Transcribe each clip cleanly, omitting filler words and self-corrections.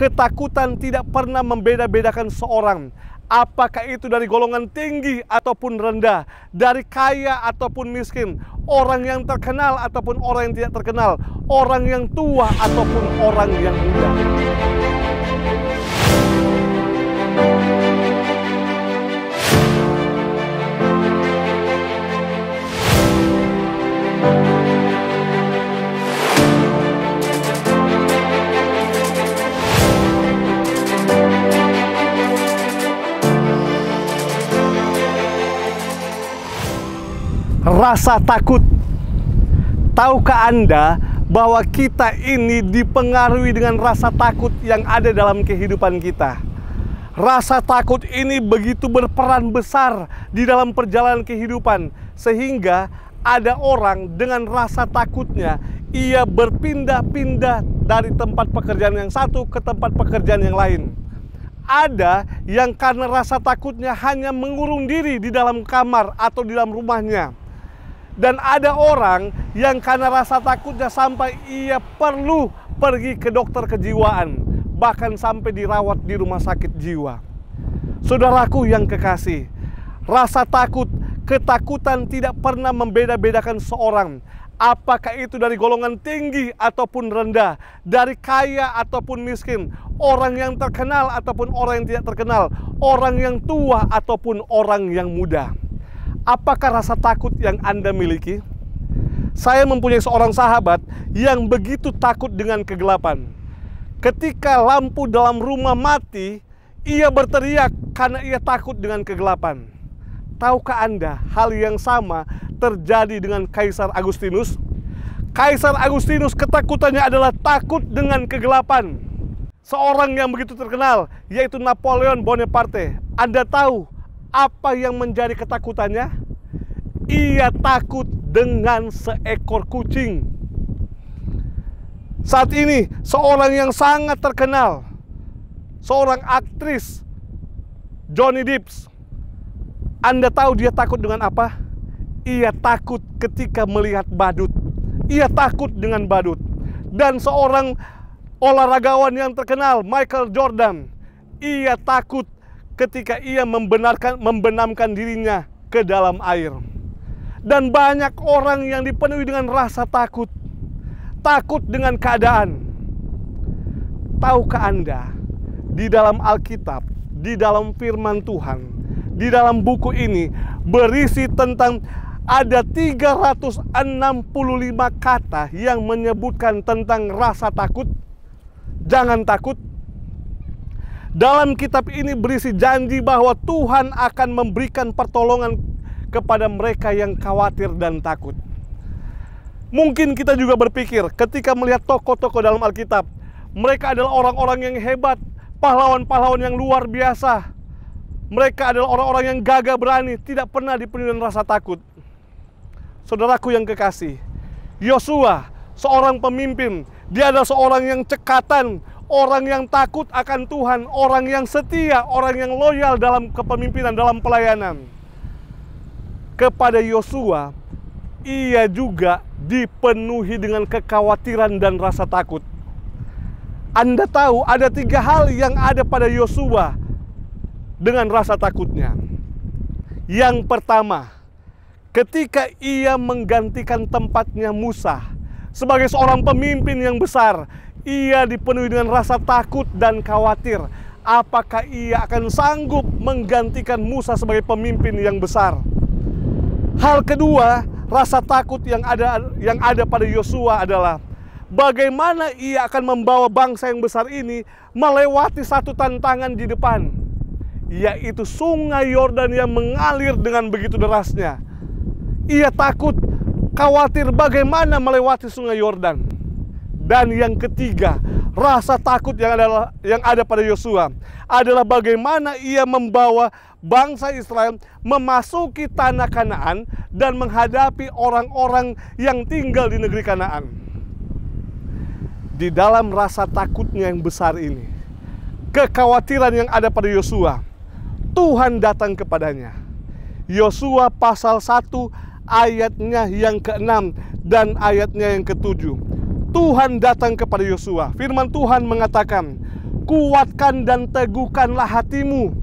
ketakutan tidak pernah membeda-bedakan seorang, apakah itu dari golongan tinggi ataupun rendah, dari kaya ataupun miskin, orang yang terkenal ataupun orang yang tidak terkenal, orang yang tua ataupun orang yang muda. Rasa takut. Tahukah Anda bahwa kita ini dipengaruhi dengan rasa takut yang ada dalam kehidupan kita? Rasa takut ini begitu berperan besar di dalam perjalanan kehidupan, sehingga ada orang dengan rasa takutnya ia berpindah-pindah dari tempat pekerjaan yang satu ke tempat pekerjaan yang lain. Ada yang karena rasa takutnya hanya mengurung diri di dalam kamar atau di dalam rumahnya. Dan ada orang yang karena rasa takutnya sampai ia perlu pergi ke dokter kejiwaan, bahkan sampai dirawat di rumah sakit jiwa. Saudaraku yang kekasih, rasa takut, ketakutan tidak pernah membeda-bedakan seorang, apakah itu dari golongan tinggi ataupun rendah, dari kaya ataupun miskin, orang yang terkenal ataupun orang yang tidak terkenal, orang yang tua ataupun orang yang muda. Apakah rasa takut yang Anda miliki? Saya mempunyai seorang sahabat yang begitu takut dengan kegelapan. Ketika lampu dalam rumah mati, ia berteriak karena ia takut dengan kegelapan. Tahukah Anda hal yang sama terjadi dengan Kaisar Agustinus? Kaisar Agustinus ketakutannya adalah takut dengan kegelapan. Seorang yang begitu terkenal, yaitu Napoleon Bonaparte. Anda tahu apa yang menjadi ketakutannya? Ia takut dengan seekor kucing. Saat ini, seorang yang sangat terkenal, seorang aktris, Johnny Depp. Anda tahu dia takut dengan apa? Ia takut ketika melihat badut. Ia takut dengan badut. Dan seorang olahragawan yang terkenal, Michael Jordan, ia takut ketika ia membenamkan dirinya ke dalam air. Dan banyak orang yang dipenuhi dengan rasa takut. Takut dengan keadaan. Tahukah Anda, di dalam Alkitab, di dalam firman Tuhan, di dalam buku ini berisi tentang ada 365 kata yang menyebutkan tentang rasa takut. Jangan takut. Dalam kitab ini berisi janji bahwa Tuhan akan memberikan pertolongan kepada mereka yang khawatir dan takut. Mungkin kita juga berpikir ketika melihat tokoh-tokoh dalam Alkitab, mereka adalah orang-orang yang hebat, pahlawan-pahlawan yang luar biasa. Mereka adalah orang-orang yang gagah berani, tidak pernah dipenuhi dengan rasa takut. Saudaraku yang kekasih, Yosua, seorang pemimpin, dia adalah seorang yang cekatan, orang yang takut akan Tuhan, orang yang setia, orang yang loyal dalam kepemimpinan, dalam pelayanan. Kepada Yosua, ia juga dipenuhi dengan kekhawatiran dan rasa takut. Anda tahu ada 3 hal yang ada pada Yosua dengan rasa takutnya. Yang pertama, ketika ia menggantikan tempatnya Musa sebagai seorang pemimpin yang besar, ia dipenuhi dengan rasa takut dan khawatir. Apakah ia akan sanggup menggantikan Musa sebagai pemimpin yang besar? Hal kedua, rasa takut yang ada pada Yosua adalah bagaimana ia akan membawa bangsa yang besar ini melewati satu tantangan di depan, yaitu sungai Yordan yang mengalir dengan begitu derasnya. Ia takut, khawatir bagaimana melewati sungai Yordan. Dan yang ketiga, rasa takut yang ada pada Yosua adalah bagaimana ia membawa bangsa Israel memasuki tanah Kanaan dan menghadapi orang-orang yang tinggal di negeri Kanaan. Di dalam rasa takutnya yang besar ini, kekhawatiran yang ada pada Yosua, Tuhan datang kepadanya. Yosua pasal 1 ayatnya yang ke-6 dan ayatnya yang ke-7. Tuhan datang kepada Yosua. Firman Tuhan mengatakan, kuatkan dan teguhkanlah hatimu.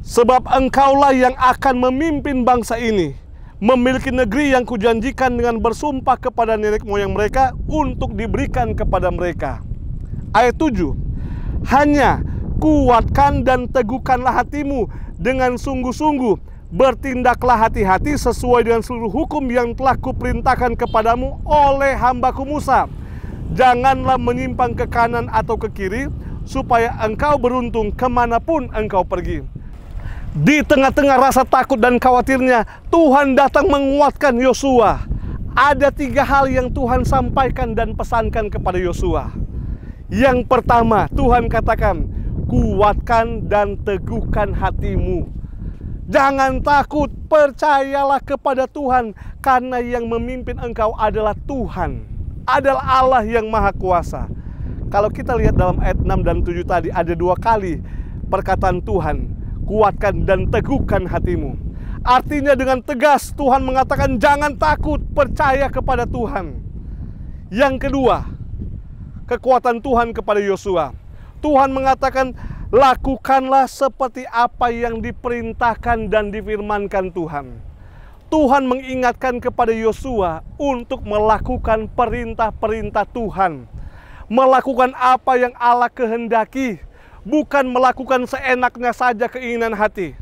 Sebab engkaulah yang akan memimpin bangsa ini, memiliki negeri yang kujanjikan dengan bersumpah kepada nenek moyang mereka untuk diberikan kepada mereka. Ayat 7. Hanya kuatkan dan teguhkanlah hatimu dengan sungguh-sungguh, bertindaklah hati-hati sesuai dengan seluruh hukum yang telah kuperintahkan kepadamu oleh hambaku Musa. Janganlah menyimpang ke kanan atau ke kiri, supaya engkau beruntung kemanapun engkau pergi. Di tengah-tengah rasa takut dan khawatirnya, Tuhan datang menguatkan Yosua. Ada 3 hal yang Tuhan sampaikan dan pesankan kepada Yosua. Yang pertama, Tuhan katakan, kuatkan dan teguhkan hatimu. Jangan takut, percayalah kepada Tuhan, karena yang memimpin engkau adalah Tuhan, adalah Allah yang Maha Kuasa. Kalau kita lihat dalam ayat 6 dan 7 tadi, ada 2 kali perkataan Tuhan, kuatkan dan teguhkan hatimu. Artinya dengan tegas Tuhan mengatakan jangan takut, percaya kepada Tuhan. Yang kedua, kekuatan Tuhan kepada Yosua. Tuhan mengatakan lakukanlah seperti apa yang diperintahkan dan difirmankan Tuhan. Tuhan mengingatkan kepada Yosua untuk melakukan perintah-perintah Tuhan. Melakukan apa yang Allah kehendaki, bukan melakukan seenaknya saja keinginan hati.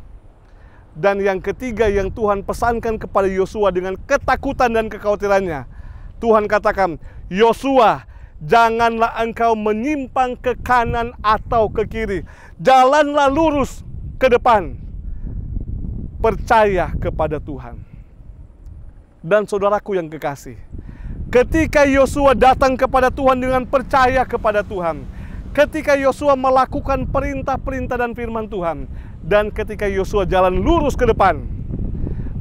Dan yang ketiga yang Tuhan pesankan kepada Yosua dengan ketakutan dan kekhawatirannya, Tuhan katakan, Yosua, janganlah engkau menyimpang ke kanan atau ke kiri. Jalanlah lurus ke depan. Percaya kepada Tuhan. Dan saudaraku yang kekasih, ketika Yosua datang kepada Tuhan dengan percaya kepada Tuhan, ketika Yosua melakukan perintah-perintah dan firman Tuhan, dan ketika Yosua jalan lurus ke depan,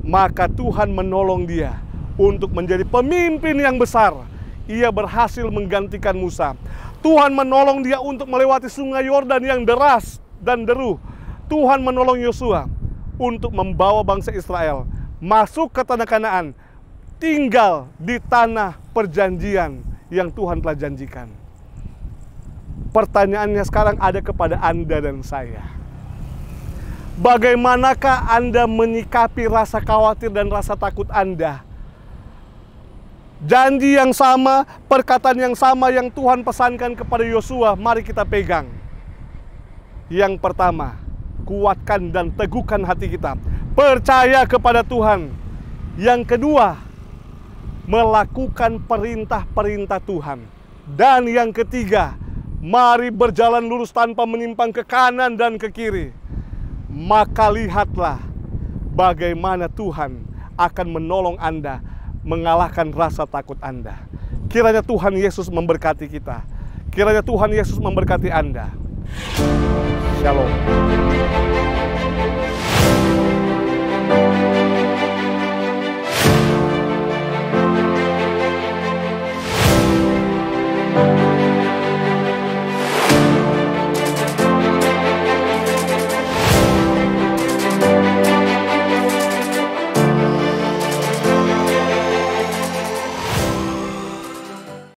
maka Tuhan menolong dia untuk menjadi pemimpin yang besar. Ia berhasil menggantikan Musa. Tuhan menolong dia untuk melewati sungai Yordan yang deras dan deru. Tuhan menolong Yosua untuk membawa bangsa Israel masuk ke tanah Kanaan, tinggal di tanah perjanjian yang Tuhan telah janjikan. Pertanyaannya sekarang ada kepada Anda dan saya. Bagaimanakah Anda menyikapi rasa khawatir dan rasa takut Anda? Janji yang sama, perkataan yang sama yang Tuhan pesankan kepada Yosua, mari kita pegang. Yang pertama, kuatkan dan teguhkan hati kita. Percaya kepada Tuhan. Yang kedua, melakukan perintah-perintah Tuhan. Dan yang ketiga, mari berjalan lurus tanpa menyimpang ke kanan dan ke kiri. Maka lihatlah bagaimana Tuhan akan menolong Anda mengalahkan rasa takut Anda. Kiranya Tuhan Yesus memberkati kita. Kiranya Tuhan Yesus memberkati Anda. Shalom.